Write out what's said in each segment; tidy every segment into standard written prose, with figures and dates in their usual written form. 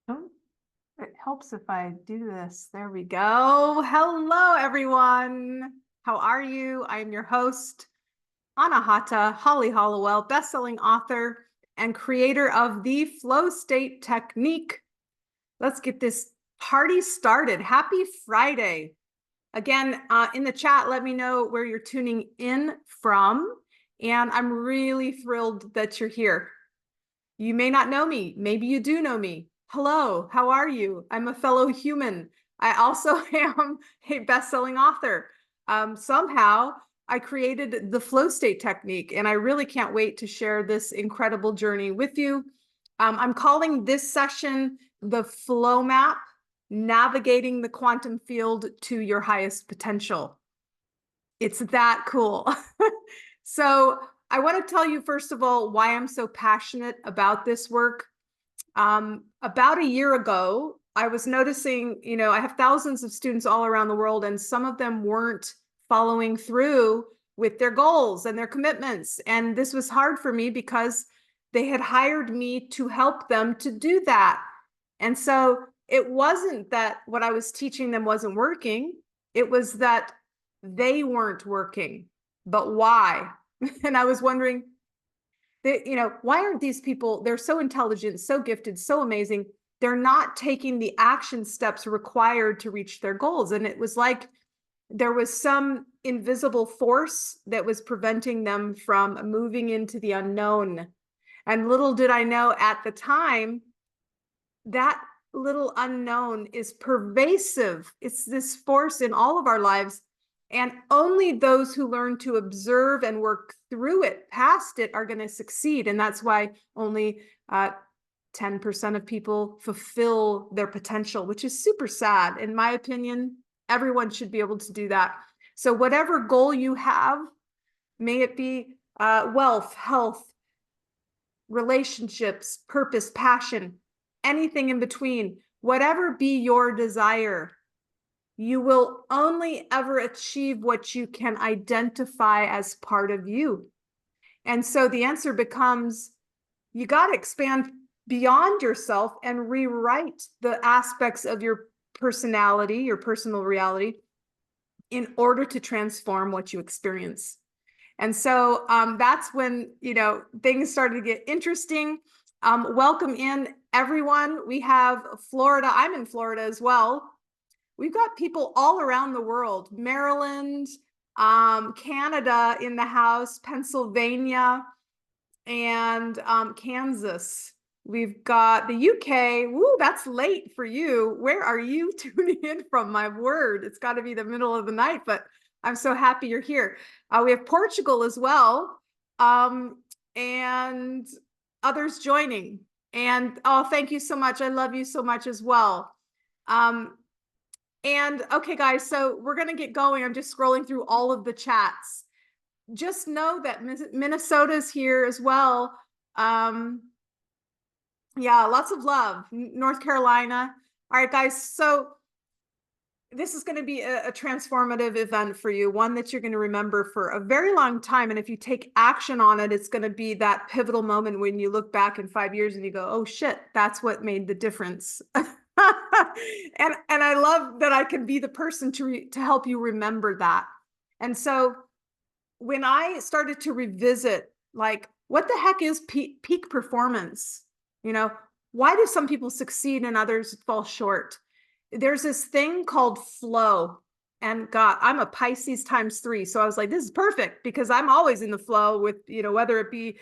Oh, it helps if I do this. There we go. Hello, everyone. How are you? I am your host, Anahata Holly Hollowell, bestselling author and creator of the flow state technique. Let's get this party started. Happy Friday. Again, in the chat, let me know where you're tuning in from. And I'm really thrilled that you're here. You may not know me. Maybe you do know me. Hello, how are you? I'm a fellow human. I also am a best-selling author. Somehow I created the flow state technique, and I really can't wait to share this incredible journey with you. I'm calling this session the Flowmap, Navigating the Quantum Field to Your Highest Potential. It's that cool. So I want to tell you, first of all, why I'm so passionate about this work. About a year ago, I was noticing, I have thousands of students all around the world, and some of them weren't following through with their goals and their commitments. And this was hard for me because they had hired me to help them to do that. And so it wasn't that what I was teaching them wasn't working. It was that they weren't working. But why? And I was wondering, why aren't these people, they're so intelligent, so gifted, so amazing. They're not taking the action steps required to reach their goals. And it was like there was some invisible force that was preventing them from moving into the unknown. And little did I know at the time, that little unknown is pervasive. It's this force in all of our lives. And only those who learn to observe and work through it, past it, are going to succeed. And that's why only 10% of people fulfill their potential, which is super sad. In my opinion, everyone should be able to do that. So whatever goal you have, may it be wealth, health, relationships, purpose, passion, anything in between, whatever be your desire, you will only ever achieve what you can identify as part of you. And so the answer becomes, you got to expand beyond yourself and rewrite the aspects of your personality, your personal reality, in order to transform what you experience. And so that's when, things started to get interesting. Welcome in, everyone. We have Florida. I'm in Florida as well. We've got people all around the world, Maryland, Canada in the house, Pennsylvania, and Kansas. We've got the UK. Woo, that's late for you. Where are you tuning in from? My word, it's got to be the middle of the night, but I'm so happy you're here. We have Portugal as well, and others joining. And oh, thank you so much. I love you so much as well. And okay, guys, so we're going to get going. I'm just scrolling through all of the chats. Just know that Minnesota's here as well. Yeah, lots of love. North Carolina. All right, guys. So this is going to be a transformative event for you, one that you're going to remember for a very long time. And if you take action on it, it's going to be that pivotal moment when you look back in 5 years and you go, oh shit, that's what made the difference. And I love that I can be the person to help you remember that. And so when I started to revisit, like, what the heck is peak performance? Why do some people succeed and others fall short? There's this thing called flow. And God, I'm a Pisces ×3. So I was like, this is perfect because I'm always in the flow with, whether it be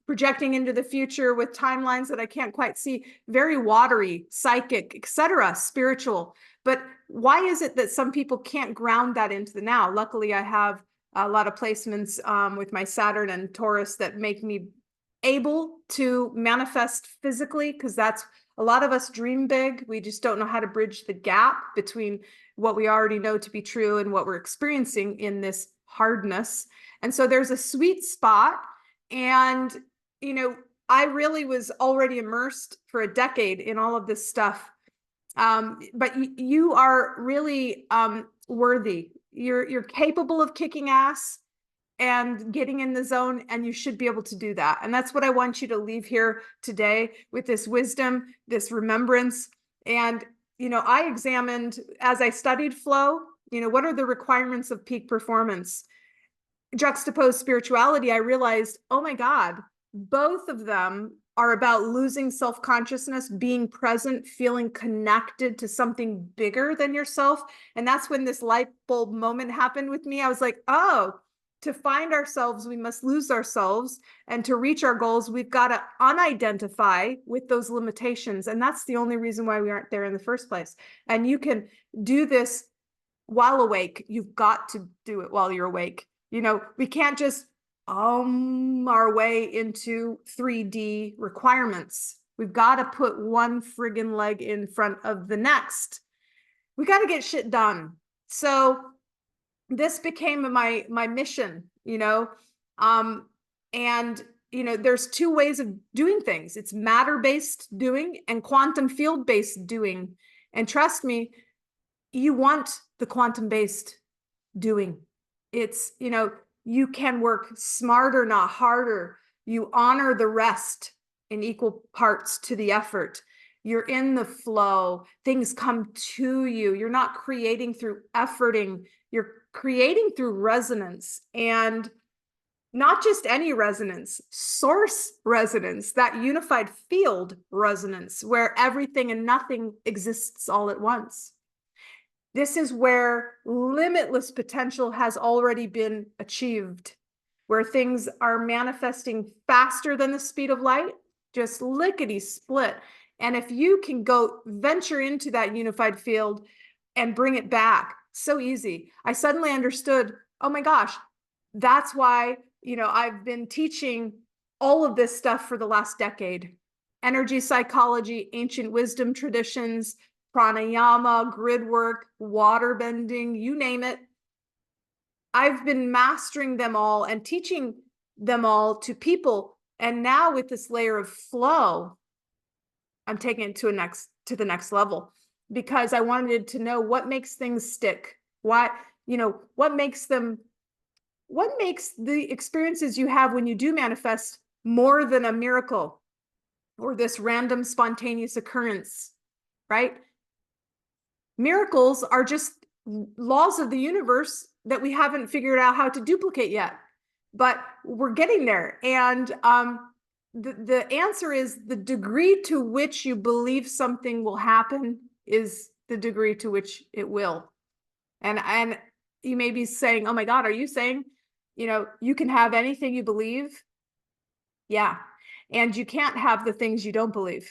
projecting into the future with timelines that I can't quite see, very watery, psychic, etc., spiritual. But why is it that some people can't ground that into the now? Luckily, I have a lot of placements with my Saturn and Taurus that make me able to manifest physically, because that's a lot of us dream big. We just don't know how to bridge the gap between what we already know to be true and what we're experiencing in this hardness. And so there's a sweet spot. And, I really was already immersed for a decade in all of this stuff. But you are really worthy. You're capable of kicking ass. and getting in the zone, and you should be able to do that. And that's what I want you to leave here today with, this wisdom, this remembrance. And, I examined, as I studied flow, what are the requirements of peak performance? Juxtaposed spirituality, I realized, oh my God, both of them are about losing self-consciousness, being present, feeling connected to something bigger than yourself. And that's when this light bulb moment happened with me. I was like, oh, to find ourselves, we must lose ourselves. And to reach our goals, we've got to unidentify with those limitations. And that's the only reason why we aren't there in the first place. And you can do this while awake. You've got to do it while you're awake. We can't just our way into 3D requirements. We've got to put one friggin' leg in front of the next. We got to get shit done. So this became my mission, and there's two ways of doing things. It's matter-based doing and quantum field-based doing. And trust me, you want the quantum-based doing. It's, you can work smarter, not harder. You honor the rest in equal parts to the effort. You're in the flow. Things come to you. You're not creating through efforting. You're creating through resonance, and not just any resonance, source resonance, that unified field resonance where everything and nothing exists all at once. This is where limitless potential has already been achieved, where things are manifesting faster than the speed of light, just lickety split. And if you can go venture into that unified field and bring it back, so easy. I suddenly understood, oh my gosh, that's why, I've been teaching all of this stuff for the last decade. Energy psychology, ancient wisdom traditions, pranayama, grid work, water bending, you name it. I've been mastering them all and teaching them all to people. And now with this layer of flow, I'm taking it to the next level, because I wanted to know what makes things stick. What makes the experiences you have when you do manifest more than a miracle or this random spontaneous occurrence, right? Miracles are just laws of the universe that we haven't figured out how to duplicate yet, but we're getting there. And the answer is the degree to which you believe something will happen is the degree to which it will. And you may be saying, oh my God, are you saying, you can have anything you believe? Yeah. And you can't have the things you don't believe.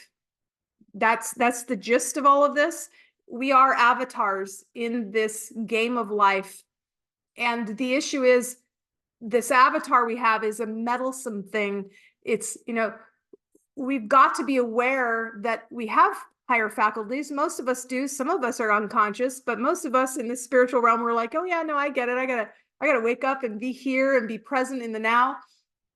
That's the gist of all of this. We are avatars in this game of life. And the issue is, this avatar we have is a meddlesome thing. It's, we've got to be aware that we have higher faculties. Most of us do. Some of us are unconscious, but most of us in the spiritual realm, we're like, oh yeah, no, I get it. I gotta wake up and be here and be present in the now.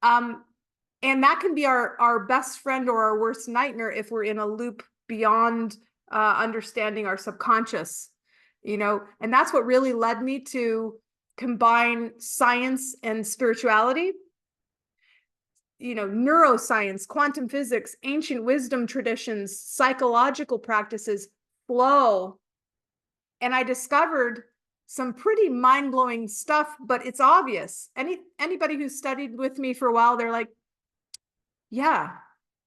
And that can be our best friend or our worst nightmare if we're in a loop beyond understanding our subconscious, and that's what really led me to combine science and spirituality, neuroscience, quantum physics, ancient wisdom traditions, psychological practices, flow. And I discovered some pretty mind-blowing stuff, but it's obvious. Anybody who's studied with me for a while, they're like, yeah,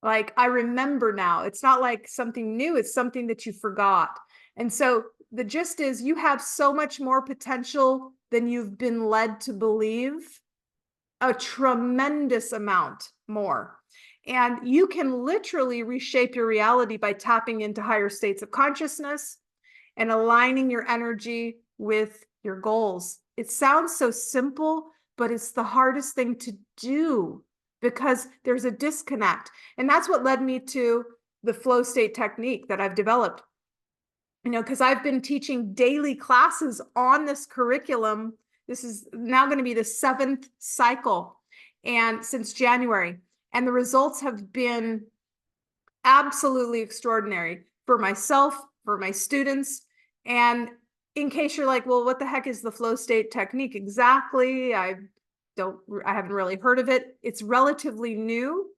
like I remember now. It's not like something new, it's something that you forgot. And so the gist is, you have so much more potential than you've been led to believe, a tremendous amount more. And you can literally reshape your reality by tapping into higher states of consciousness and aligning your energy with your goals. It sounds so simple, but it's the hardest thing to do because there's a disconnect. And that's what led me to the flow state technique that I've developed. Because I've been teaching daily classes on this curriculum. This is now going to be the 7th cycle, and since January. And the results have been absolutely extraordinary for myself, for my students. And in case you're like, well, what the heck is the flow state technique exactly? I haven't really heard of it. It's relatively new.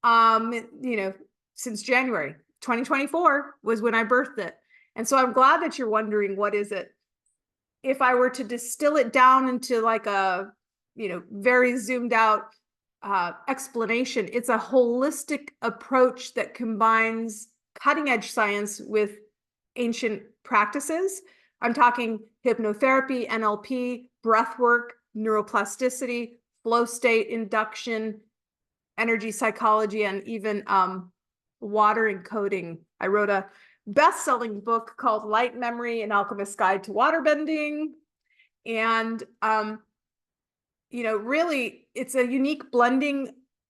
Since January 2024 was when I birthed it. And so I'm glad that you're wondering, what is it? If I were to distill it down into like a, very zoomed out explanation, it's a holistic approach that combines cutting edge science with ancient practices. I'm talking hypnotherapy, NLP, breath work, neuroplasticity, flow state induction, energy psychology, and even water encoding. I wrote a best-selling book called Light Memory: An Alchemist's Guide to Waterbending. And, really, it's a unique blending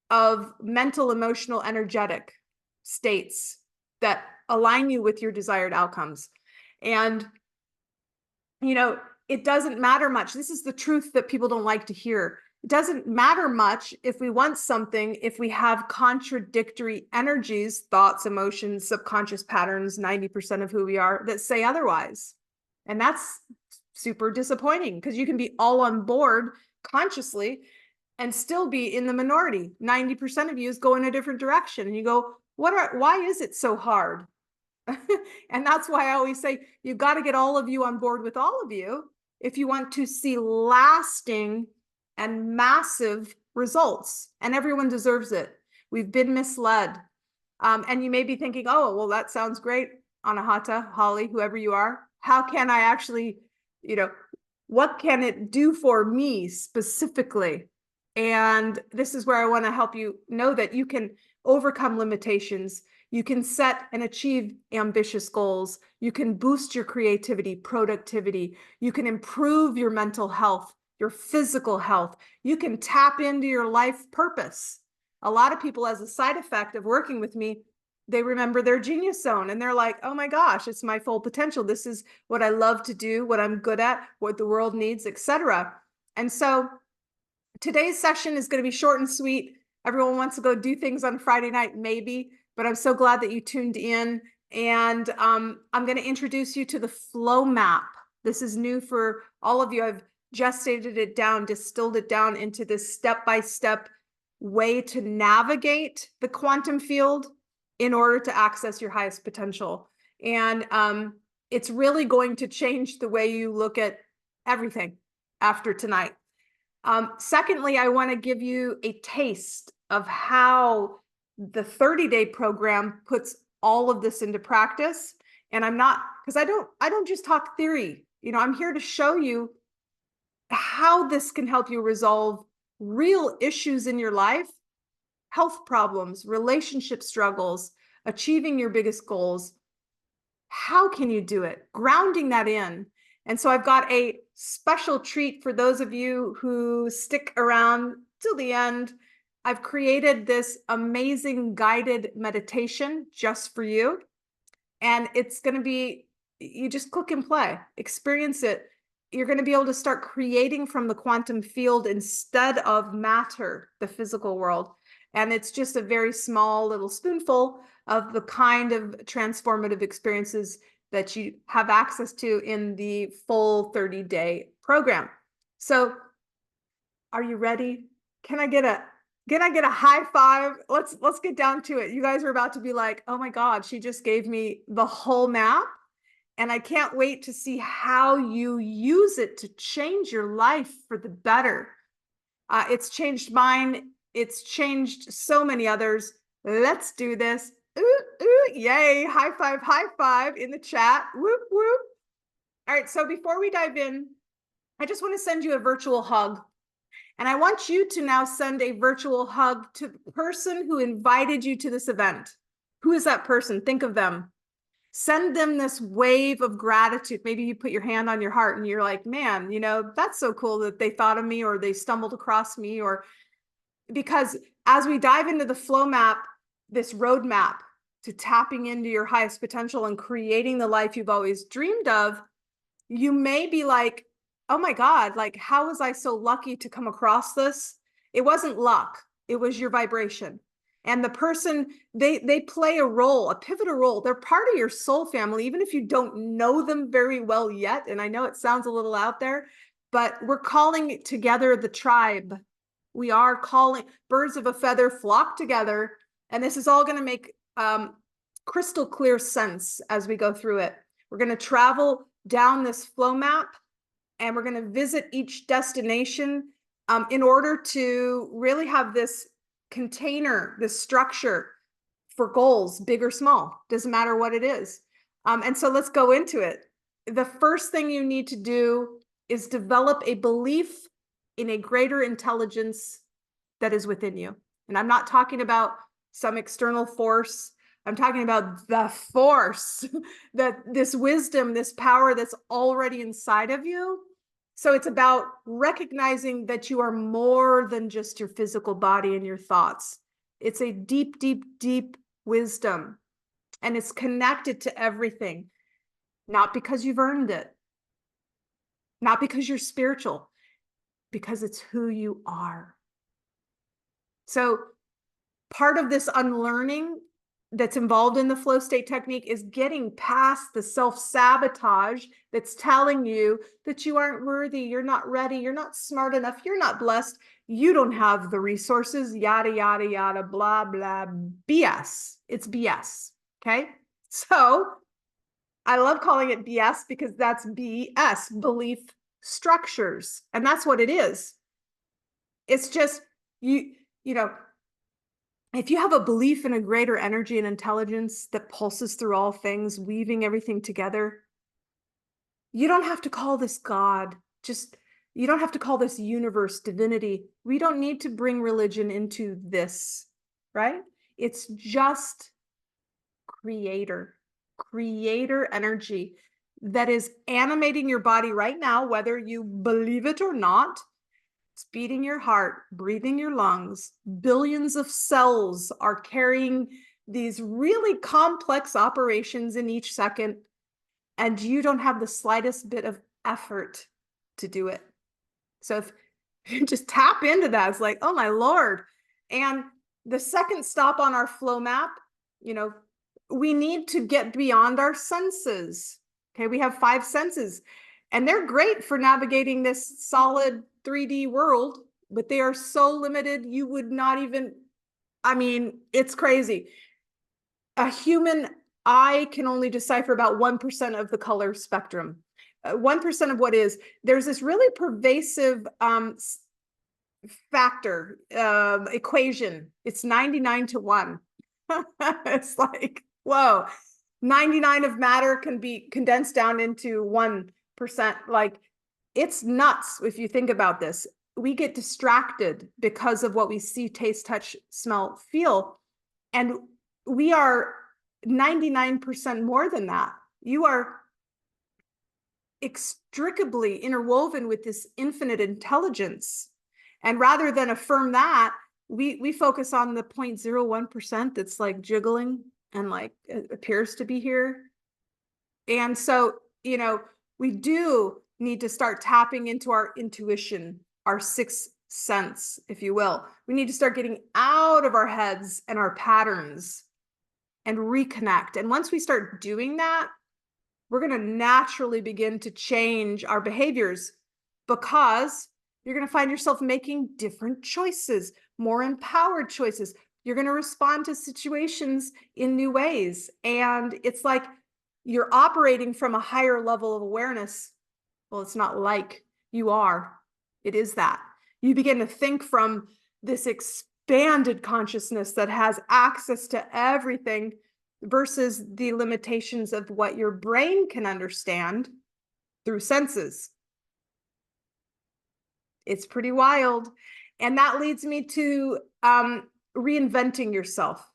of mental, emotional, energetic states that align you with your desired outcomes. And, it doesn't matter much. This is the truth that people don't like to hear. It doesn't matter much if we want something, if we have contradictory energies, thoughts, emotions, subconscious patterns, 90% of who we are, that say otherwise. And that's super disappointing, because you can be all on board consciously and still be in the minority. 90% of you is going a different direction. And you go, why is it so hard? And that's why I always say, you've got to get all of you on board with all of you if you want to see lasting and massive results. And everyone deserves it. We've been misled. And you may be thinking, oh, well, that sounds great, Anahata, Holly, whoever you are. How can I actually, what can it do for me specifically? And this is where I want to help you know that you can overcome limitations. You can set and achieve ambitious goals. You can boost your creativity, productivity. You can improve your mental health, your physical health. You can tap into your life purpose. A lot of people, as a side effect of working with me, they remember their genius zone and they're like, oh my gosh, it's my full potential. This is what I love to do, what I'm good at, what the world needs, etc. And so today's session is going to be short and sweet. Everyone wants to go do things on Friday night, maybe, but I'm so glad that you tuned in. And I'm going to introduce you to the Flowmap. This is new for all of you. I've gestated it down, distilled it down into this step-by-step way to navigate the quantum field in order to access your highest potential. And it's really going to change the way you look at everything after tonight. Secondly, I want to give you a taste of how the 30-day program puts all of this into practice. And I'm not, because I don't just talk theory. I'm here to show you how this can help you resolve real issues in your life, health problems, relationship struggles, achieving your biggest goals. How can you do it? Grounding that in. And so I've got a special treat for those of you who stick around till the end. I've created this amazing guided meditation just for you. And it's going to be, you just click and play, experience it. You're going to be able to start creating from the quantum field instead of matter, the physical world. And it's just a very small little spoonful of the kind of transformative experiences that you have access to in the full 30-day program. So are you ready? Can I get a high five? Let's get down to it. You guys are about to be like, oh my God, she just gave me the whole map. And I can't wait to see how you use it to change your life for the better. It's changed mine. It's changed so many others. Let's do this. Ooh, ooh, yay. High five in the chat. Whoop, whoop. All right. So before we dive in, I just want to send you a virtual hug. And I want you to now send a virtual hug to the person who invited you to this event. Who is that person? Think of them. Send them this wave of gratitude. Maybe you put your hand on your heart and you're like, man, that's so cool that they thought of me or they stumbled across me. Or because as we dive into the Flowmap, this roadmap to tapping into your highest potential and creating the life you've always dreamed of, you may be like, oh my God, like, how was I so lucky to come across this? It wasn't luck. It was your vibration. And the person, they play a role, a pivotal role. They're part of your soul family, even if you don't know them very well yet. And I know it sounds a little out there, but we're calling together the tribe. We are calling birds of a feather flock together. And this is all going to make crystal clear sense as we go through it. We're going to travel down this flow map, and we're going to visit each destination in order to really have this container, this structure for goals, big or small, doesn't matter what it is. And so let's go into it. The first thing you need to do is develop a belief in a greater intelligence that is within you. And I'm not talking about some external force. I'm talking about the force, that this wisdom, this power that's already inside of you. So it's about recognizing that you are more than just your physical body and your thoughts. It's a deep, deep, deep wisdom, and it's connected to everything, not because you've earned it, not because you're spiritual, because it's who you are. So part of this unlearning that's involved in the flow state technique is getting past the self-sabotage that's telling you that you aren't worthy, you're not ready, you're not smart enough, you're not blessed, you don't have the resources, yada, yada, yada, blah, blah, BS. It's BS, okay? So I love calling it BS because that's BS, belief structures. And that's what it is. It's just, you know, if you have a belief in a greater energy and intelligence that pulses through all things, weaving everything together, you don't have to call this God. You don't have to call this universe, divinity. We don't need to bring religion into this, right? It's just creator energy that is animating your body right now, whether you believe it or not. It's beating your heart, breathing your lungs. Billions of cells are carrying these really complex operations in each second, and you don't have the slightest bit of effort to do it. So if you just tap into that, it's like, oh my Lord. And the second stop on our flow map, we need to get beyond our senses. Okay, we have 5 senses, and they're great for navigating this solid 3D world, but they are so limited, you would not even, it's crazy. A human eye can only decipher about 1% of the color spectrum. 1% of what is, there's this really pervasive factor, equation. It's 99 to 1. It's like, whoa, 99 of matter can be condensed down into 1%. Like, it's nuts if you think about this. We get distracted because of what we see, taste, touch, smell, feel. And we are 99% more than that. You are inextricably interwoven with this infinite intelligence. And rather than affirm that, we focus on the 0.01% that's like jiggling and like it appears to be here. And so, we do need to start tapping into our intuition, our sixth sense, if you will. We need to start getting out of our heads and our patterns and reconnect. And once we start doing that, we're going to naturally begin to change our behaviors, because you're going to find yourself making different choices, more empowered choices. You're going to respond to situations in new ways. And it's like you're operating from a higher level of awareness. Well, it's not like you are. It is that. You begin to think from this expanded consciousness that has access to everything versus the limitations of what your brain can understand through senses. It's pretty wild. And that leads me to reinventing yourself.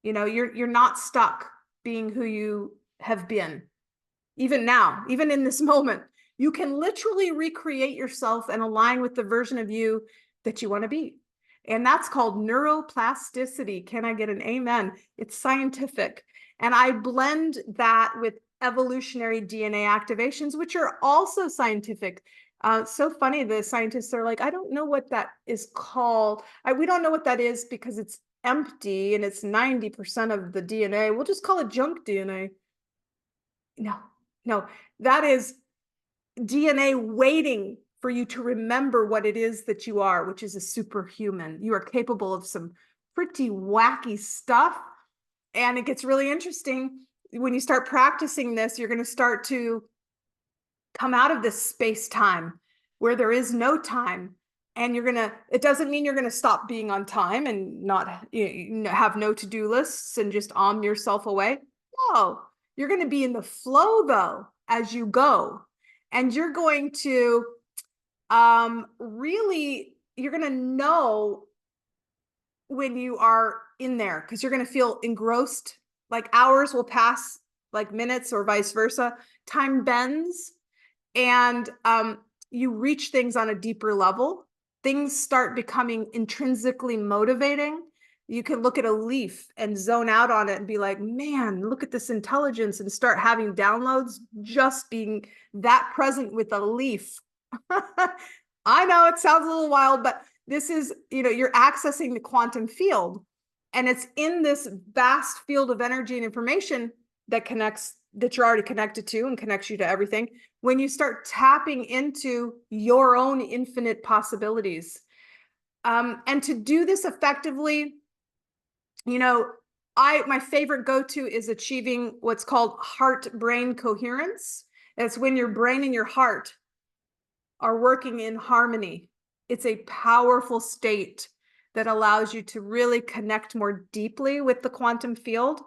You're not stuck being who you have been. Even now, even in this moment, you can literally recreate yourself and align with the version of you that you want to be. And that's called neuroplasticity. Can I get an amen? It's scientific. And I blend that with evolutionary DNA activations, which are also scientific. So funny, the scientists are like, I don't know what that is called. We don't know what that is because it's empty and it's 90% of the DNA. We'll just call it junk DNA. No, that is DNA waiting for you to remember what it is that you are, which is a superhuman. You are capable of some pretty wacky stuff. And it gets really interesting when you start practicing this. You're going to start to come out of this space-time where there is no time. And it doesn't mean you're going to stop being on time and not have no to-do lists and just yourself away. No, you're going to be in the flow though, as you go. And you're going to you're going to know when you are in there, because you're going to feel engrossed. Like hours will pass like minutes or vice versa. Time bends, and you reach things on a deeper level. Things start becoming intrinsically motivating. You can look at a leaf and zone out on it and be like, man, look at this intelligence, and start having downloads just being that present with a leaf. I know it sounds a little wild, but this is, you're accessing the quantum field, and it's in this vast field of energy and information that you're already connected to and connects you to everything. When you start tapping into your own infinite possibilities, and to do this effectively, my favorite go-to is achieving what's called heart-brain coherence. It's when your brain and your heart are working in harmony. It's a powerful state that allows you to really connect more deeply with the quantum field.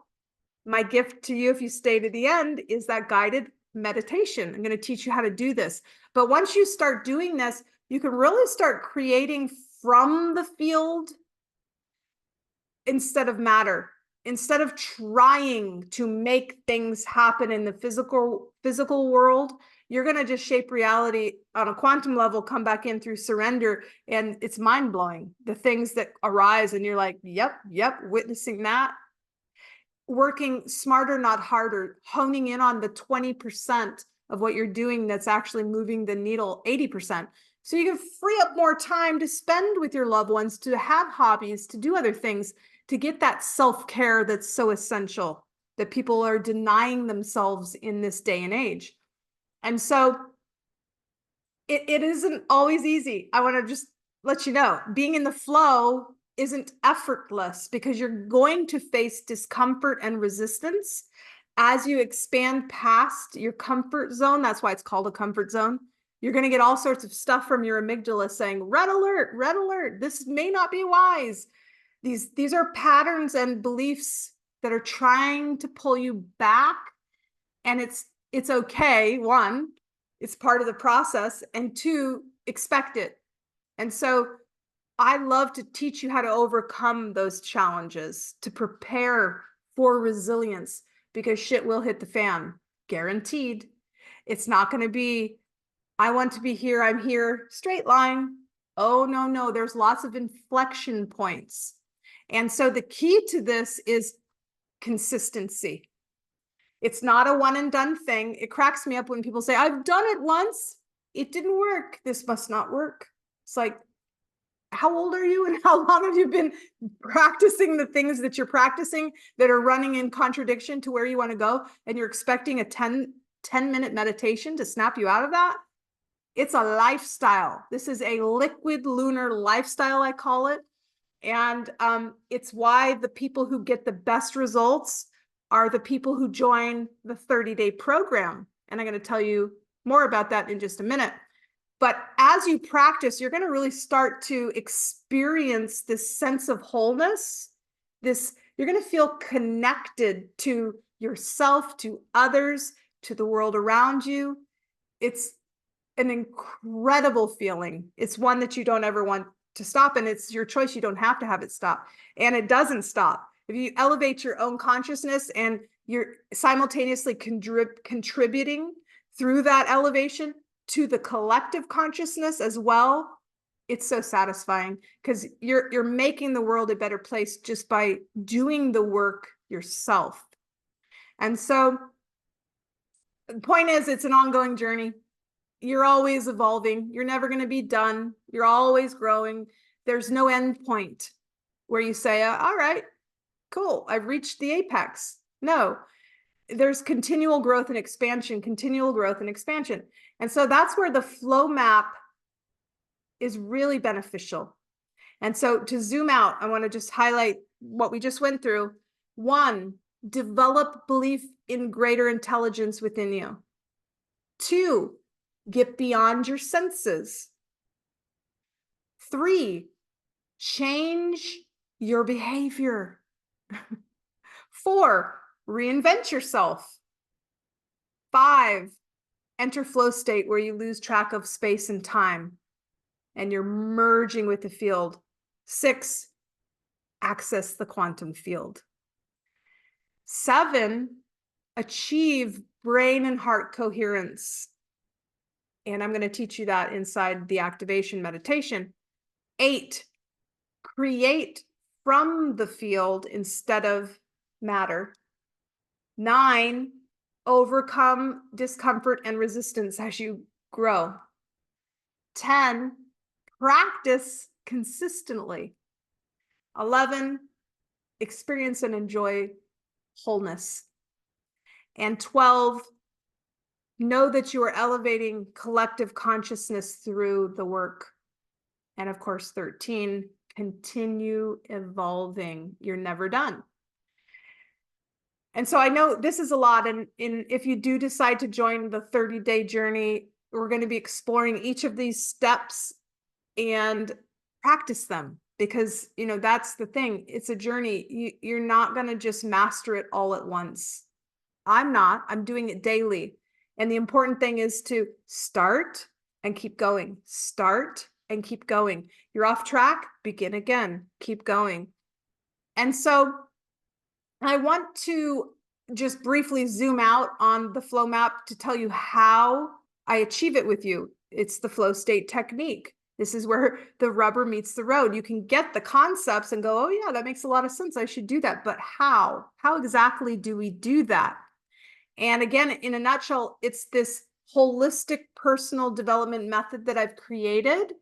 My gift to you, if you stay to the end, is that guided meditation. I'm going to teach you how to do this. But once you start doing this, you can really start creating from the field instead of matter. Instead of trying to make things happen in the physical world, you're going to just shape reality on a quantum level, come back in through surrender. And it's mind-blowing, the things that arise. And you're like, yep, witnessing that. Working smarter, not harder, honing in on the 20% of what you're doing that's actually moving the needle 80%. So you can free up more time to spend with your loved ones, to have hobbies, to do other things, to get that self-care that's so essential, that people are denying themselves in this day and age. And so it isn't always easy. I want to just let you know, being in the flow isn't effortless, because you're going to face discomfort and resistance as you expand past your comfort zone. That's why it's called a comfort zone. You're going to get all sorts of stuff from your amygdala saying, red alert, this may not be wise. These are patterns and beliefs that are trying to pull you back. And it's okay. One, it's part of the process. And two, expect it. And so I love to teach you how to overcome those challenges, to prepare for resilience, because shit will hit the fan, guaranteed. It's not going to be, I want to be here, I'm here, straight line. Oh, no, there's lots of inflection points. And so the key to this is consistency. It's not a one and done thing. It cracks me up when people say, I've done it once, it didn't work, this must not work. It's like, how old are you and how long have you been practicing the things that you're practicing that are running in contradiction to where you want to go? And you're expecting a 10-minute meditation to snap you out of that? It's a lifestyle. This is a liquid lunar lifestyle, I call it. And it's why the people who get the best results are the people who join the 30-day program. And I'm going to tell you more about that in just a minute. But as you practice, you're going to really start to experience this sense of wholeness. You're going to feel connected to yourself, to others, to the world around you. It's an incredible feeling. It's one that you don't ever want to stop, and it's your choice. You don't have to have it stop, and it doesn't stop. If you elevate your own consciousness and you're simultaneously contributing through that elevation to the collective consciousness as well, it's so satisfying, because you're making the world a better place just by doing the work yourself. And so the point is, it's an ongoing journey. You're always evolving. You're never going to be done. You're always growing. There's no end point where you say, all right, cool, I've reached the apex. No, there's continual growth and expansion, continual growth and expansion. And so that's where the Flowmap is really beneficial. And so to zoom out, I want to just highlight what we just went through. 1, develop belief in greater intelligence within you. 2, get beyond your senses. 3, change your behavior. 4, reinvent yourself. 5, enter flow state where you lose track of space and time and you're merging with the field. 6, access the quantum field. 7, achieve brain and heart coherence. And I'm going to teach you that inside the activation meditation. 8, create from the field instead of matter. 9, overcome discomfort and resistance as you grow. 10, practice consistently. 11, experience and enjoy wholeness. And 12, know that you are elevating collective consciousness through the work. And of course, 13, continue evolving. You're never done. And so I know this is a lot. And if you do decide to join the 30-day journey, we're going to be exploring each of these steps and practice them, because, you know, that's the thing. It's a journey. You're not going to just master it all at once. I'm doing it daily. And the important thing is to start and keep going, start and keep going. You're off track, begin again, keep going. And so I want to just briefly zoom out on the flow map to tell you how I achieve it with you. It's the flow state technique. This is where the rubber meets the road. You can get the concepts and go, oh yeah, that makes a lot of sense. I should do that. But how? How exactly do we do that? And again, in a nutshell, it's this holistic personal development method that I've created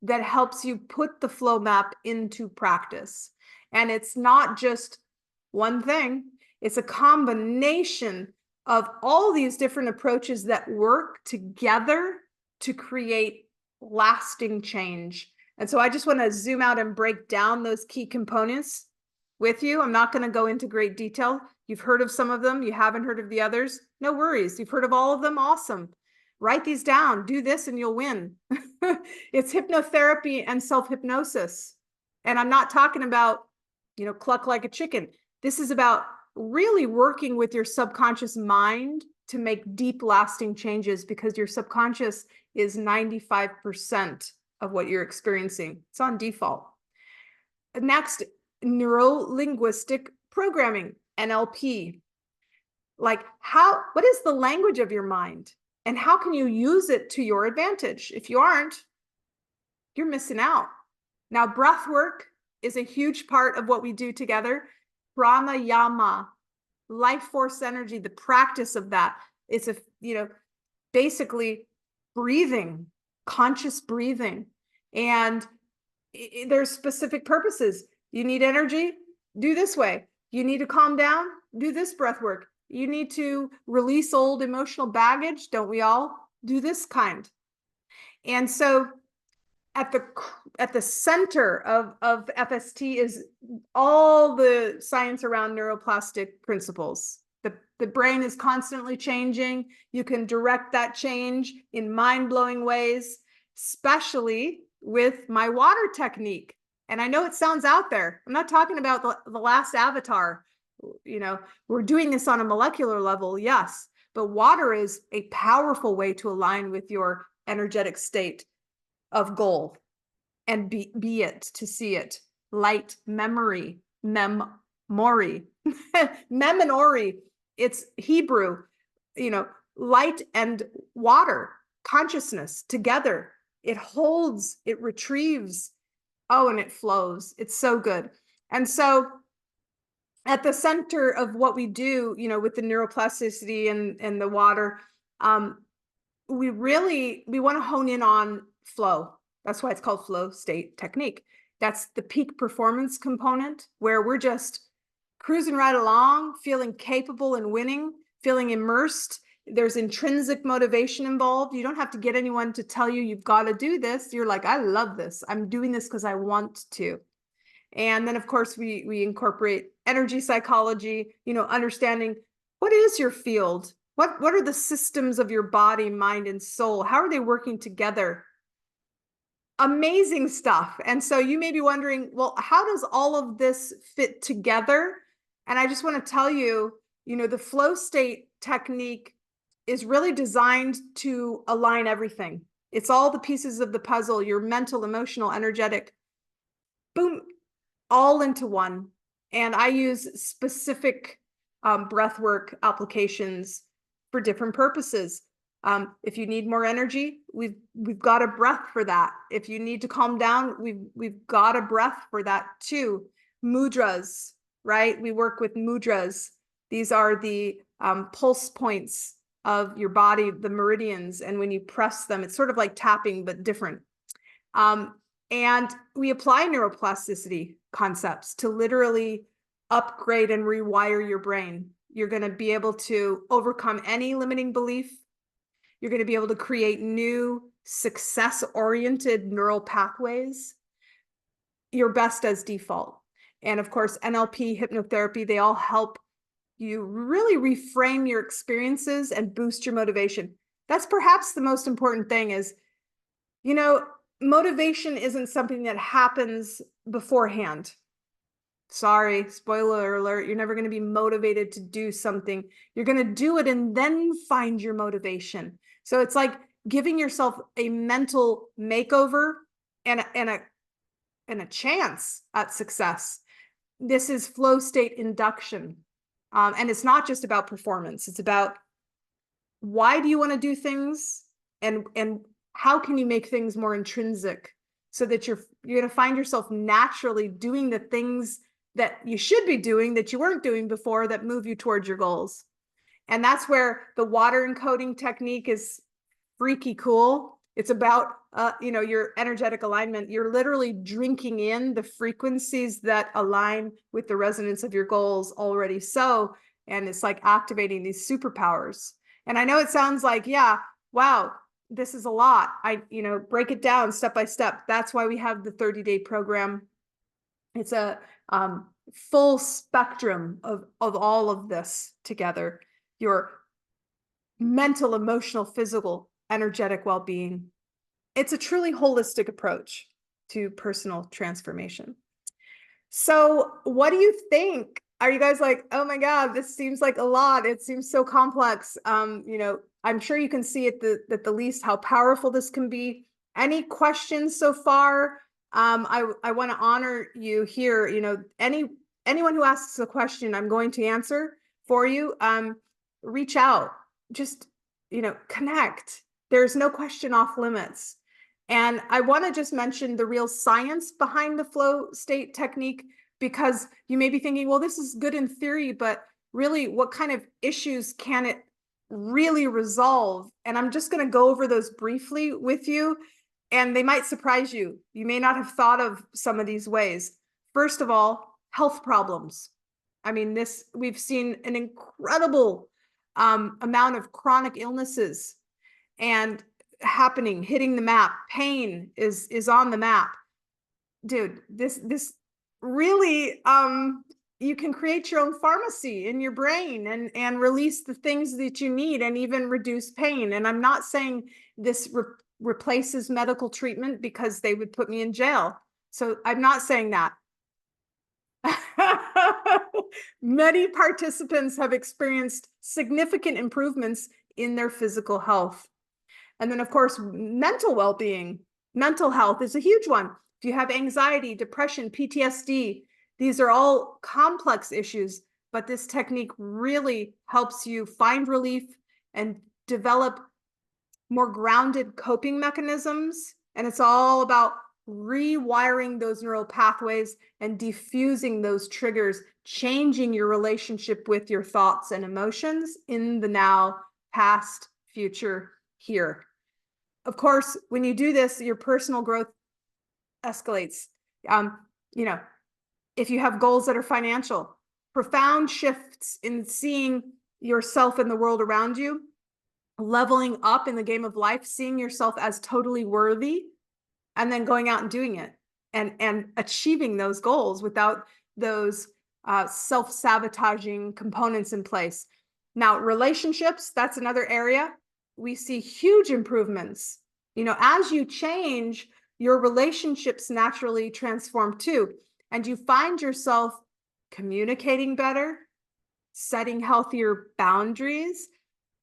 that helps you put the flow map into practice. And it's not just one thing, it's a combination of all these different approaches that work together to create lasting change. And so I just want to zoom out and break down those key components with you. I'm not going to go into great detail. You've heard of some of them. You haven't heard of the others. No worries. You've heard of all of them. Awesome. Write these down. Do this and you'll win. It's hypnotherapy and self-hypnosis. And I'm not talking about, you know, cluck like a chicken. This is about really working with your subconscious mind to make deep, lasting changes, because your subconscious is 95% of what you're experiencing. It's on default. Next, neuro-linguistic programming, NLP. Like what is the language of your mind and how can you use it to your advantage? If you aren't, you're missing out. Now, breath work is a huge part of what we do together. Pranayama, life force energy, the practice of that. It's basically breathing, conscious breathing. And there's specific purposes. You need energy, do this way. You need to calm down, do this breath work. You need to release old emotional baggage, don't we all? Do this kind. And so at the center of FST is all the science around neuroplastic principles. The brain is constantly changing. You can direct that change in mind-blowing ways, especially with my water technique. And I know it sounds out there. I'm not talking about the last avatar. You know, we're doing this on a molecular level, yes, but water is a powerful way to align with your energetic state of goal and be it, to see it. Light, memory, mem-mori, mem and ori. It's Hebrew, light and water, consciousness together. It holds, it retrieves, and it flows. It's so good. And so at the center of what we do, with the neuroplasticity and the water, we want to hone in on flow. That's why it's called flow state technique. That's the peak performance component, where we're just cruising right along, feeling capable and winning, feeling immersed There's intrinsic motivation involved. You don't have to get anyone to tell you you've got to do this. You're like, I love this. I'm doing this because I want to. And then, of course, we incorporate energy psychology, understanding what is your field? What are the systems of your body, mind, and soul? How are they working together? Amazing stuff. And so you may be wondering, well, how does all of this fit together? And I just want to tell you, the flow state technique is really designed to align everything. It's all the pieces of the puzzle, your mental, emotional, energetic, boom, all into one. And I use specific breathwork applications for different purposes. If you need more energy, we've got a breath for that. If you need to calm down, we've got a breath for that too. Mudras, right? We work with mudras. These are the pulse points of your body, the meridians. And when you press them, it's sort of like tapping, but different. And we apply neuroplasticity concepts to literally upgrade and rewire your brain. You're going to be able to overcome any limiting belief. You're going to be able to create new success-oriented neural pathways, your best as default. And of course, NLP, hypnotherapy, they all help you really reframe your experiences and boost your motivation. That's perhaps the most important thing is, motivation isn't something that happens beforehand. Sorry, spoiler alert, you're never going to be motivated to do something. You're going to do it and then find your motivation. So it's like giving yourself a mental makeover and a chance at success. This is flow state induction. And it's not just about performance. It's about why do you want to do things and how can you make things more intrinsic so that you're going to find yourself naturally doing the things that you should be doing that you weren't doing before that move you towards your goals. And that's where the water encoding technique is freaky cool. It's about, your energetic alignment. You're literally drinking in the frequencies that align with the resonance of your goals already. And it's like activating these superpowers. And I know it sounds like, yeah, wow, this is a lot. Break it down step by step. That's why we have the 30-day program. It's a full spectrum of all of this together. Your mental, emotional, physical, energetic well-being. It's a truly holistic approach to personal transformation. So what do you think? Are you guys like, oh my God, this seems like a lot. It seems so complex. I'm sure you can see at the least how powerful this can be. Any questions so far? I want to honor you here. Anyone who asks a question, I'm going to answer for you. Reach out, just, connect. There's no question off limits. And I want to just mention the real science behind the flow state technique, because you may be thinking, well, this is good in theory, but really what kind of issues can it really resolve? And I'm just going to go over those briefly with you, and they might surprise you. You may not have thought of some of these ways. First of all, health problems. I mean, we've seen an incredible amount of chronic illnesses and hitting the map. Pain is on the map. Dude, this really, you can create your own pharmacy in your brain and release the things that you need and even reduce pain. And I'm not saying this replaces medical treatment, because they would put me in jail. So I'm not saying that. Many participants have experienced significant improvements in their physical health. And then, of course, mental well-being. Mental health is a huge one. If you have anxiety, depression, PTSD, these are all complex issues, but this technique really helps you find relief and develop more grounded coping mechanisms. And it's all about rewiring those neural pathways and diffusing those triggers, changing your relationship with your thoughts and emotions in the now, past, future, here. Of course, when you do this, your personal growth escalates. If you have goals that are financial, profound shifts in seeing yourself and the world around you, leveling up in the game of life, seeing yourself as totally worthy, and then going out and doing it and achieving those goals without those self-sabotaging components in place. Now, relationships, that's another area we see huge improvements. As you change, your relationships naturally transform too. And you find yourself communicating better, setting healthier boundaries,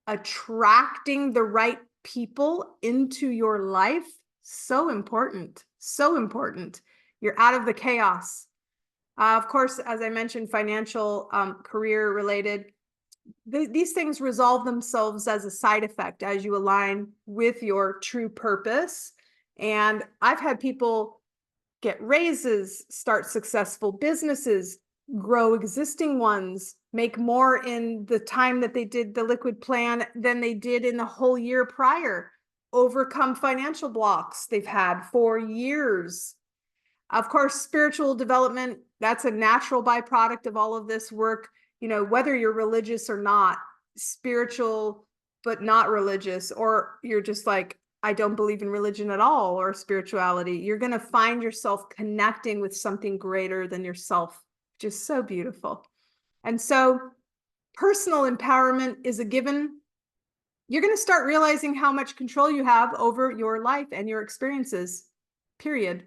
attracting the right people into your life. So important. So important. You're out of the chaos. Of course, as I mentioned, financial, career related, these things resolve themselves as a side effect as you align with your true purpose. And I've had people get raises, start successful businesses, grow existing ones, make more in the time that they did the liquid plan than they did in the whole year prior, overcome financial blocks they've had for years. Of course, spiritual development, that's a natural byproduct of all of this work. Whether you're religious or not, spiritual, but not religious, or you're just like, I don't believe in religion at all or spirituality, you're going to find yourself connecting with something greater than yourself, which is so beautiful. And so personal empowerment is a given. You're going to start realizing how much control you have over your life and your experiences, period.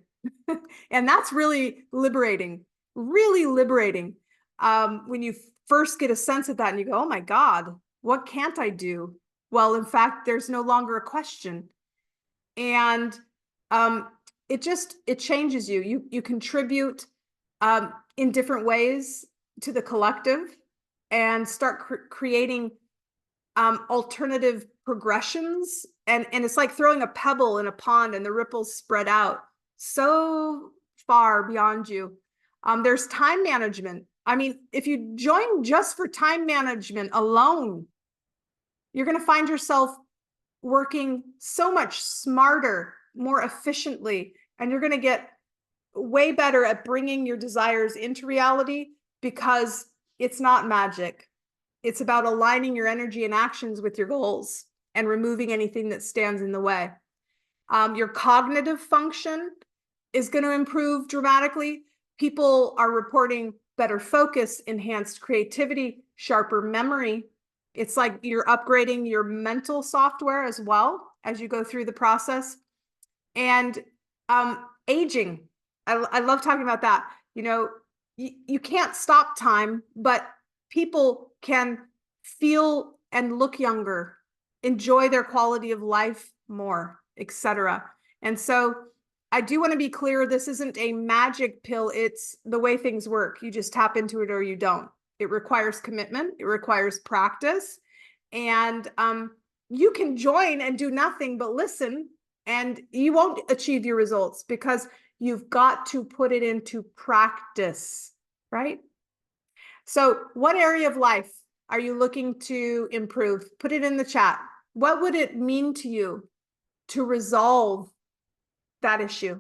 And that's really liberating, really liberating. When you first get a sense of that and you go, oh my God, what can't I do? Well, in fact, there's no longer a question. And it changes you. You contribute in different ways to the collective and start creating alternative progressions. And it's like throwing a pebble in a pond and the ripples spread out so far beyond you. There's time management. I mean, if you join just for time management alone, you're going to find yourself working so much smarter, more efficiently, and you're going to get way better at bringing your desires into reality because it's not magic. It's about aligning your energy and actions with your goals and removing anything that stands in the way. Your cognitive function is going to improve dramatically. People are reporting better focus, enhanced creativity, sharper memory. It's like you're upgrading your mental software as well as you go through the process. And aging, I love talking about that. You can't stop time, but people can feel and look younger, enjoy their quality of life more, etc. And so I do want to be clear, this isn't a magic pill. It's the way things work. You just tap into it or you don't. It requires commitment. It requires practice. And you can join and do nothing but listen, and you won't achieve your results because you've got to put it into practice, right? So what area of life are you looking to improve? Put it in the chat. What would it mean to you to resolve that issue?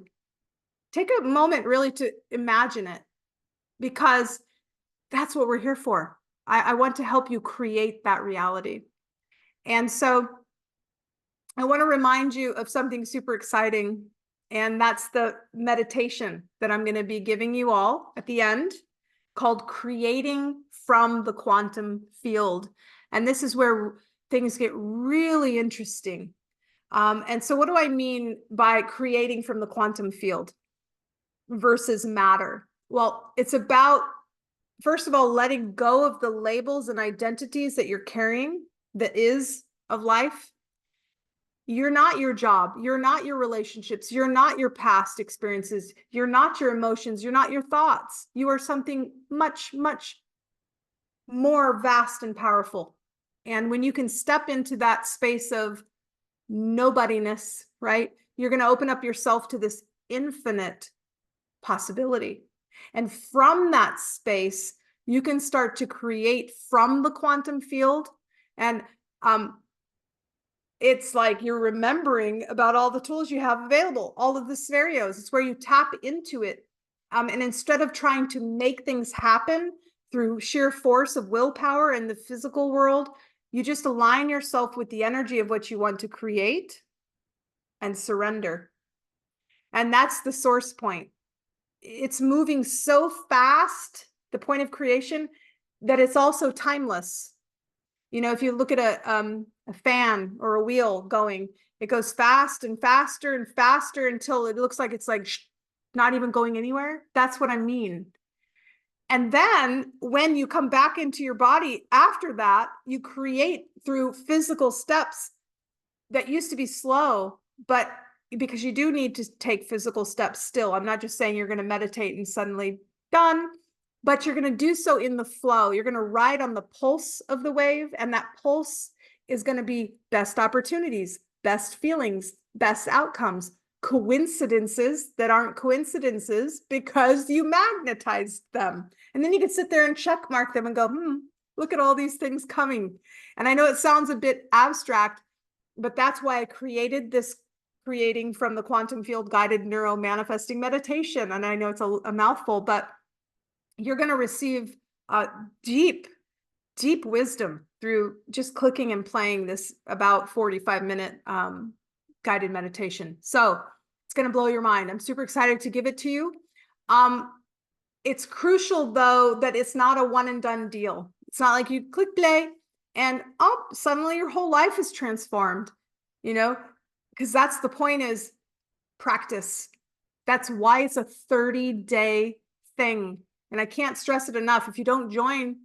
Take a moment really to imagine it, because that's what we're here for. I want to help you create that reality. And so I want to remind you of something super exciting, and that's the meditation that I'm going to be giving you all at the end, called Creating from the Quantum Field. And this is where things get really interesting. And so what do I mean by creating from the quantum field versus matter? Well, it's about, first of all, letting go of the labels and identities that you're carrying that is of life. You're not your job. You're not your relationships. You're not your past experiences. You're not your emotions. You're not your thoughts. You are something much, much more vast and powerful. And when you can step into that space of nobodiness, right, you're going to open up yourself to this infinite possibility. And from that space, you can start to create from the quantum field. And it's like you're remembering about all the tools you have available, all of the scenarios. It's where you tap into it. And instead of trying to make things happen through sheer force of willpower in the physical world, You just align yourself with the energy of what you want to create and surrender. And that's the source point. It's moving so fast, the point of creation, that it's also timeless. You know, if you look at a fan or a wheel going, it goes fast and faster and faster until it looks like it's like not even going anywhere. That's what I mean. And then when you come back into your body after that, you create through physical steps that used to be slow, but because you do need to take physical steps still. I'm not just saying you're going to meditate and suddenly done, but you're going to do so in the flow. You're going to ride on the pulse of the wave, and that pulse is going to be best opportunities, best feelings, best outcomes, coincidences that aren't coincidences because you magnetized them. And then you can sit there and check mark them and go, look at all these things coming. And I know it sounds a bit abstract, but that's why I created this creating from the quantum field guided neuro-manifesting meditation. And I know it's a mouthful, but you're going to receive deep wisdom through just clicking and playing this about 45-minute guided meditation. So it's going to blow your mind. I'm super excited to give it to you. It's crucial, though, that it's not a one and done deal. It's not like you click play and suddenly your whole life is transformed, you know, because that's the point, is practice. That's why it's a 30-day thing. And I can't stress it enough. If you don't join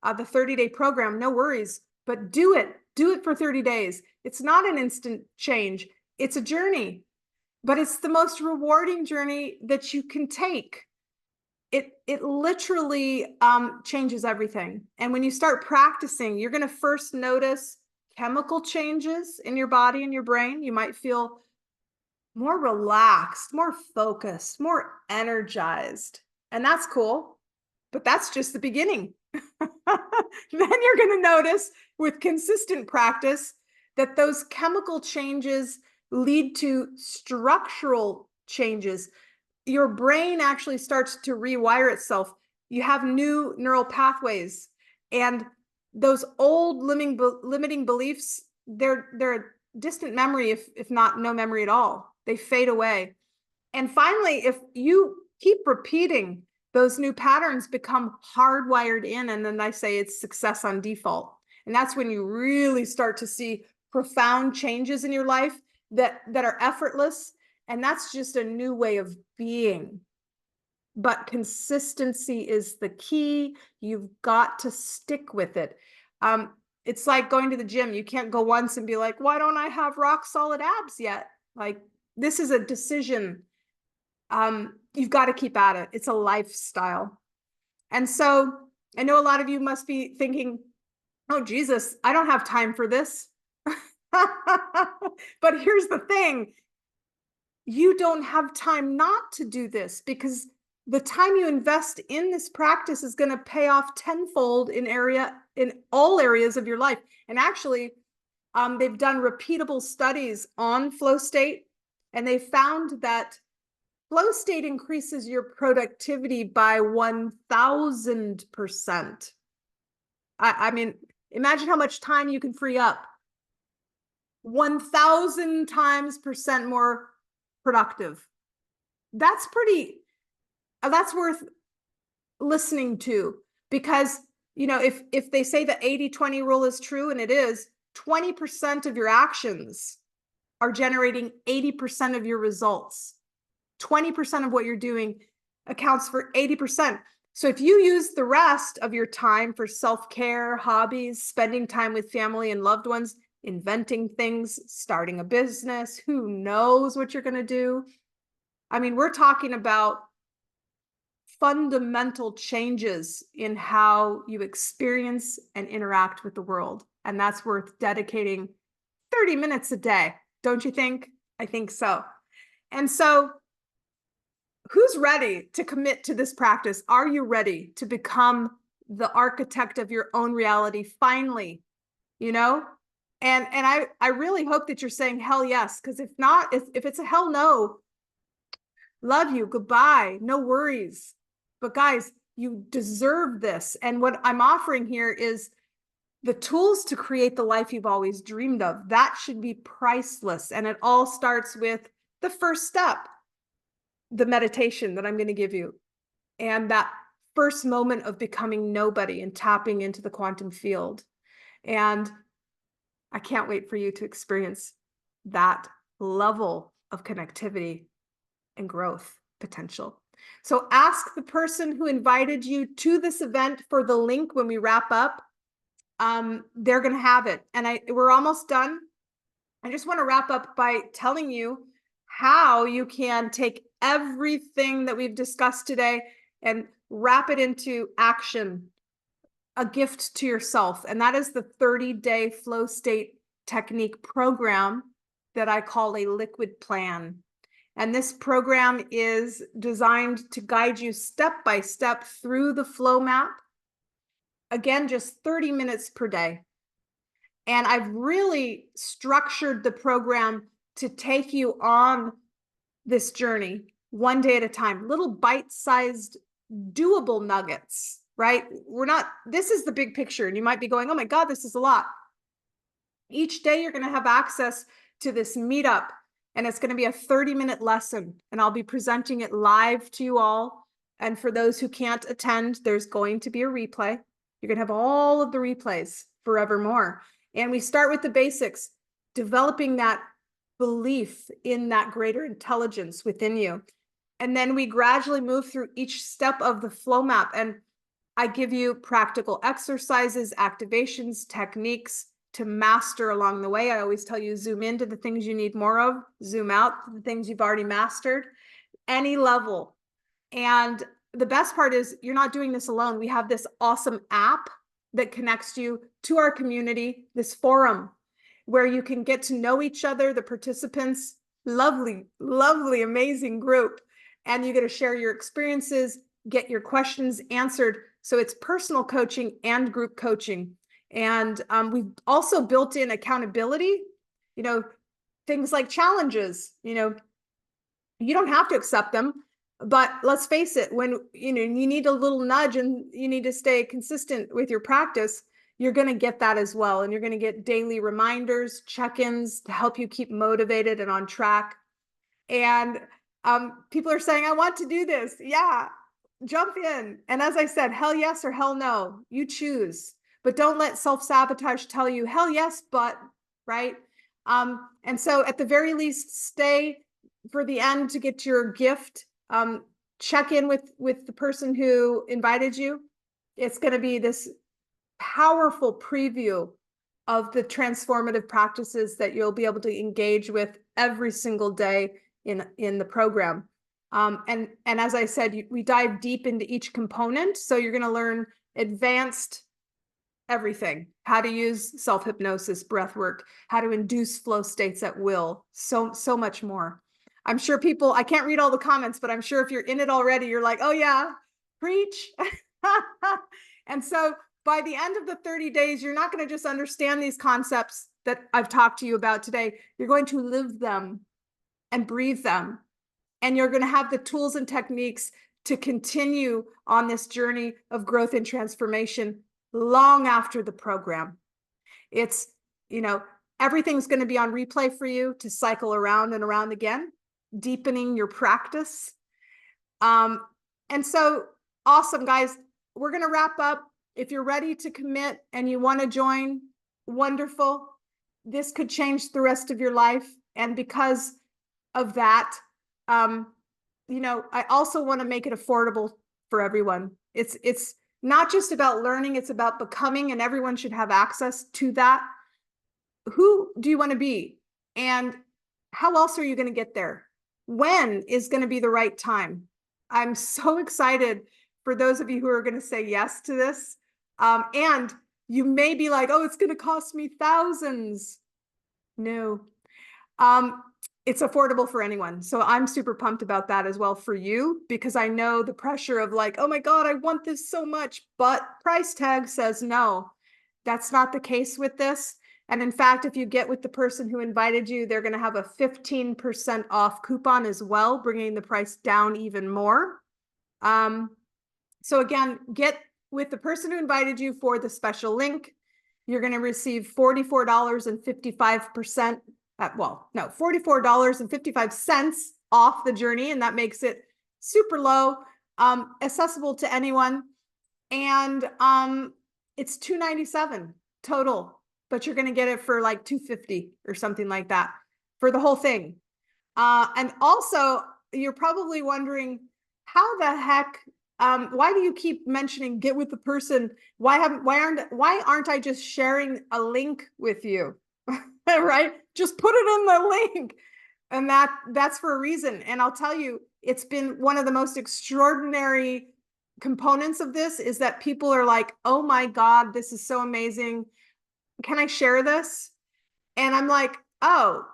the 30-day program, no worries, but do it. Do it for 30 days. It's not an instant change. It's a journey, but it's the most rewarding journey that you can take. It literally changes everything. And when you start practicing, you're going to first notice chemical changes in your body and your brain. You might feel more relaxed, more focused, more energized. And that's cool, but that's just the beginning. Then you're going to notice with consistent practice that those chemical changes lead to structural changes. Your brain actually starts to rewire itself. You have new neural pathways, and those old limiting beliefs, they're distant memory, if not no memory at all. They fade away. And finally, if you keep repeating, those new patterns become hardwired in, and then I say it's success on default. And that's when you really start to see profound changes in your life that are effortless. And that's just a new way of being. But consistency is the key. You've got to stick with it. It's like going to the gym. You can't go once and be like, why don't I have rock solid abs yet? Like, this is a decision. You've got to keep at it. It's a lifestyle. And so I know a lot of you must be thinking, oh, Jesus, I don't have time for this. But here's the thing. You don't have time not to do this, because the time you invest in this practice is going to pay off tenfold in all areas of your life. And actually, they've done repeatable studies on flow state, and they found that flow state increases your productivity by 1,000%. I mean, imagine how much time you can free up. 1,000 times percent more productive. That's worth listening to, because, you know, if they say the 80-20 rule is true, and it is, 20% of your actions are generating 80% of your results. 20% of what you're doing accounts for 80%. So if you use the rest of your time for self-care, hobbies, spending time with family and loved ones, inventing things, starting a business, who knows what you're going to do? I mean, we're talking about fundamental changes in how you experience and interact with the world. And that's worth dedicating 30 minutes a day. Don't you think? I think so. And so, who's ready to commit to this practice? Are you ready to become the architect of your own reality finally? You know? And I really hope that you're saying hell yes, because if not, if it's a hell no, love you, goodbye, no worries. But guys, you deserve this. And what I'm offering here is the tools to create the life you've always dreamed of. That should be priceless. And it all starts with the first step, the meditation that I'm going to give you, and that first moment of becoming nobody and tapping into the quantum field. And I can't wait for you to experience that level of connectivity and growth potential. So ask the person who invited you to this event for the link when we wrap up. They're going to have it. And we're almost done. I just want to wrap up by telling you how you can take everything that we've discussed today and wrap it into action, a gift to yourself. And that is the 30-day flow state technique program that I call a liquid plan. And this program is designed to guide you step by step through the Flowmap. Again, just 30 minutes per day. And I've really structured the program to take you on this journey one day at a time, little bite-sized, doable nuggets, right? This is the big picture. And you might be going, oh my God, this is a lot. Each day you're going to have access to this meetup, and it's going to be a 30-minute lesson. And I'll be presenting it live to you all. And for those who can't attend, there's going to be a replay. You're going to have all of the replays forevermore. And we start with the basics, developing that belief in that greater intelligence within you. And then we gradually move through each step of the Flowmap. And I give you practical exercises, activations, techniques to master along the way. I always tell you, zoom into the things you need more of, zoom out to the things you've already mastered, any level. And the best part is you're not doing this alone. We have this awesome app that connects you to our community, this forum where you can get to know each other, the participants, lovely, lovely, amazing group. And you get to share your experiences, get your questions answered. So it's personal coaching and group coaching. And we've also built in accountability, things like challenges, you don't have to accept them. But let's face it, when you need a little nudge and you need to stay consistent with your practice, you're going to get that as well. And you're going to get daily reminders, check-ins to help you keep motivated and on track. And people are saying, I want to do this. Yeah, jump in. And as I said, hell yes or hell no, you choose. But don't let self-sabotage tell you, hell yes, but, right? And so at the very least, stay for the end to get your gift. Check in with the person who invited you. It's going to be this powerful preview of the transformative practices that you'll be able to engage with every single day in the program. And as I said, we dive deep into each component. So you're going to learn advanced everything, how to use self-hypnosis, breath work, how to induce flow states at will, so much more. I'm sure people, I can't read all the comments, but I'm sure if you're in it already, you're like, oh yeah, preach. And so by the end of the 30 days, you're not going to just understand these concepts that I've talked to you about today. You're going to live them and breathe them. And you're going to have the tools and techniques to continue on this journey of growth and transformation long after the program. It's, everything's going to be on replay for you to cycle around and around again, deepening your practice. And so awesome, guys. We're going to wrap up. If you're ready to commit and you want to join, wonderful. This could change the rest of your life. And because of that, I also want to make it affordable for everyone. It's not just about learning, it's about becoming, and everyone should have access to that. Who do you want to be? And how else are you going to get there? When is going to be the right time? I'm so excited for those of you who are going to say yes to this. And you may be like, oh, it's going to cost me thousands. No. It's affordable for anyone. So I'm super pumped about that as well for you, because I know the pressure of like, oh my God, I want this so much, but price tag says no. That's not the case with this. And in fact, if you get with the person who invited you, they're going to have a 15% off coupon as well, bringing the price down even more. So again, get with the person who invited you for the special link. you're going to receive $44.55%. $44.55 off the journey. And that makes it super low, accessible to anyone. And it's $297 total, but you're going to get it for like $250 or something like that for the whole thing. And also, you're probably wondering, how the heck, why do you keep mentioning get with the person? Why aren't I just sharing a link with you? Right? Just put it in the link. And that's for a reason. And I'll tell you, it's been one of the most extraordinary components of this is that people are like, oh my God, this is so amazing. Can I share this? And I'm like, oh,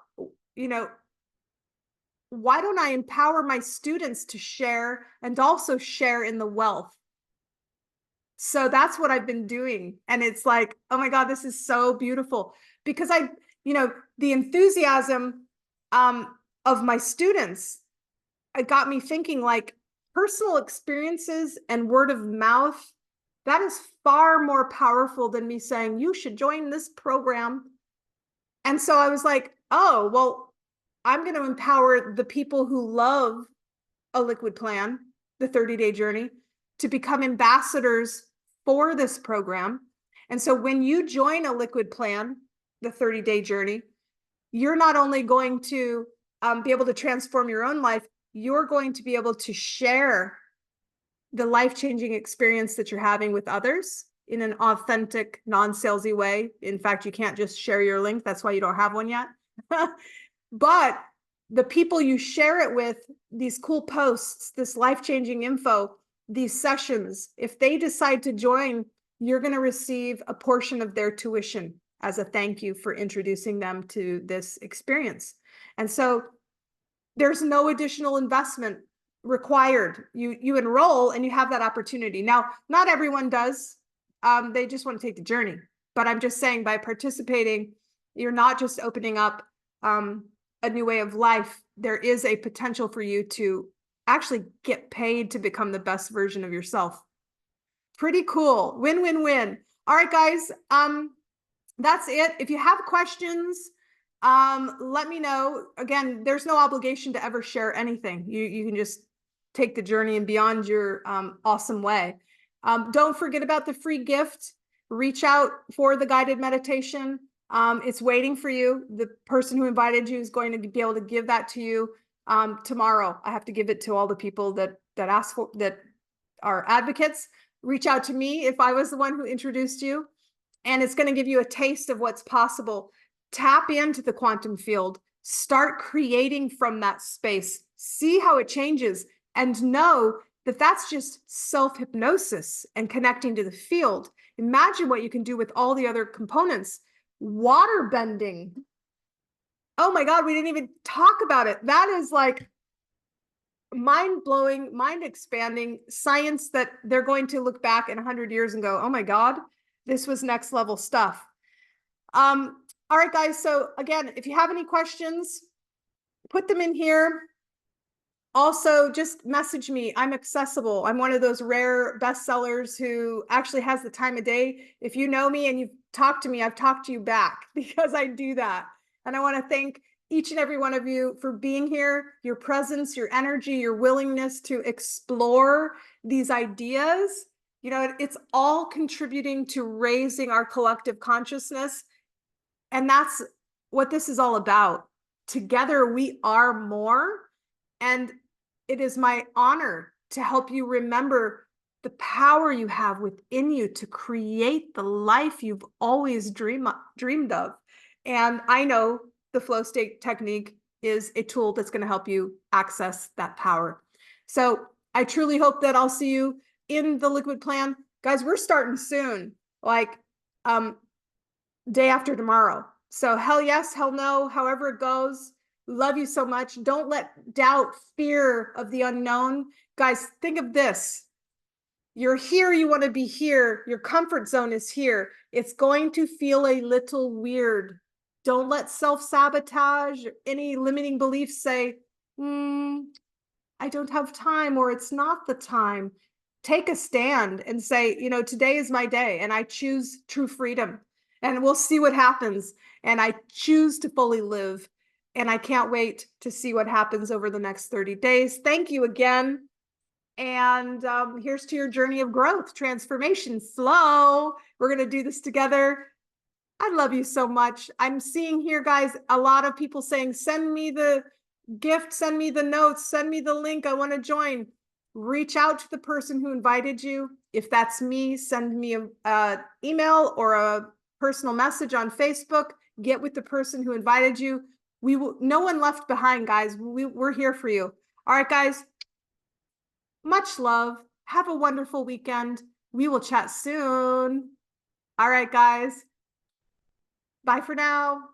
why don't I empower my students to share and also share in the wealth? So that's what I've been doing. And it's like, oh my God, this is so beautiful because the enthusiasm of my students, it got me thinking like personal experiences and word of mouth, that is far more powerful than me saying, you should join this program. And so I was like, oh, well, I'm going to empower the people who love a liquid plan, the 30-day journey, to become ambassadors for this program. And so when you join a liquid plan, the 30-day journey, you're not only going to be able to transform your own life, you're going to be able to share the life-changing experience that you're having with others in an authentic, non-salesy way. In fact, you can't just share your link. That's why you don't have one yet. But the people you share it with, these cool posts, this life-changing info, these sessions, if they decide to join, you're going to receive a portion of their tuition as a thank you for introducing them to this experience. And so there's no additional investment required. You enroll and you have that opportunity. Now, not everyone does. They just want to take the journey. But I'm just saying, by participating, you're not just opening up a new way of life. There is a potential for you to actually get paid to become the best version of yourself. Pretty cool. Win, win, win. All right, guys. That's it. If you have questions, let me know. Again, there's no obligation to ever share anything. You can just take the journey and beyond your awesome way. Don't forget about the free gift. Reach out for the guided meditation. It's waiting for you. The person who invited you is going to be able to give that to you tomorrow. I have to give it to all the people that are advocates. Reach out to me if I was the one who introduced you. And it's going to give you a taste of what's possible. Tap into the quantum field. Start creating from that space. See how it changes. And know that that's just self-hypnosis and connecting to the field. Imagine what you can do with all the other components. Water bending. Oh my God, we didn't even talk about it. That is like mind-blowing, mind-expanding science that they're going to look back in 100 years and go, oh my God, this was next level stuff. All right, guys. So again, if you have any questions, put them in here. Also, just message me. I'm accessible. I'm one of those rare bestsellers who actually has the time of day. If you know me and you've talked to me, I've talked to you back because I do that. And I want to thank each and every one of you for being here, your presence, your energy, your willingness to explore these ideas. It's all contributing to raising our collective consciousness. And that's what this is all about. Together, we are more. And it is my honor to help you remember the power you have within you to create the life you've always dreamed of. And I know the flow state technique is a tool that's going to help you access that power. So I truly hope that I'll see you in the liquid plan. Guys, we're starting soon, like day after tomorrow. So hell yes, hell no, however it goes. Love you so much. Don't let doubt, fear of the unknown. Guys, think of this. You're here, you want to be here. Your comfort zone is here. It's going to feel a little weird. Don't let self-sabotage or any limiting beliefs say, I don't have time, or it's not the time. Take a stand and say, today is my day and I choose true freedom. and we'll see what happens. And I choose to fully live. And I can't wait to see what happens over the next 30 days. Thank you again. And here's to your journey of growth, transformation, flow. We're going to do this together. I love you so much. I'm seeing here, guys, a lot of people saying, send me the gift, send me the notes, send me the link. I want to join. Reach out to the person who invited you. If that's me, send me a email or a personal message on Facebook. Get with the person who invited you. We will, no one left behind, guys. We're here for you. All right, guys. Much love. Have a wonderful weekend. We will chat soon. All right, guys. Bye for now.